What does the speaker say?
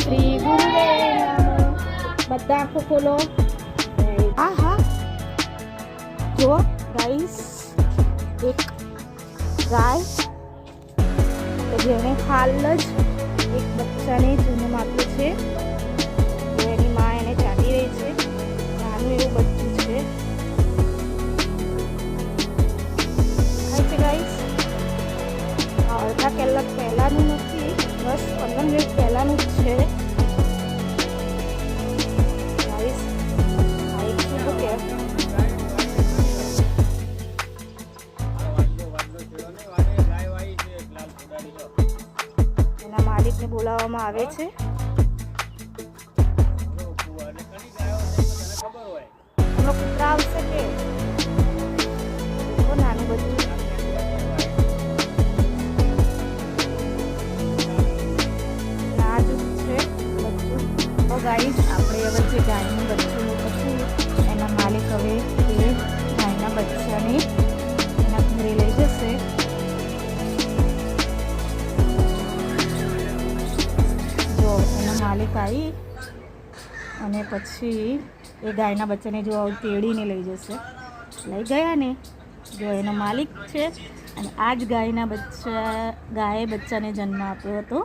શ્રી ગુરુવે નમઃ। બધા આંખો ખોલો। હા હા જો ગાઈસ એક ગાય જેણે હાલ જ એક બચ્ચાને જન્મ આપ્યો છે। એની માં એને ચાલી રહી છે। નાનું એવું બચ્ચું છે। ગાઈસ અડધા કલાક પહેલાનું નથી, 10-15 મિનિટ પહેલાનું જ છે। ગાઈસ આ એક શું કે એના માલિકને બોલાવવામાં આવે છે। એનો કૂતરા આવશે કે નાનું બચ્ચું નાજુક છે બચ્ચું। તો ગાઈસ આપણે હવે જે ગાયનું બચ્ચું હતું એના માલિક હવે એ ગાયના બચ્ચાને એના ઘરે લઈ જશે। જો એના માલિક આવી અને પછી એ ગાયના બચ્ચાને જો તેડીને લઈ જશે। લઈ ગયા ને, જો એનો માલિક છે અને આ જ ગાયના ગાયે બચ્ચાને જન્મ આપ્યો હતો।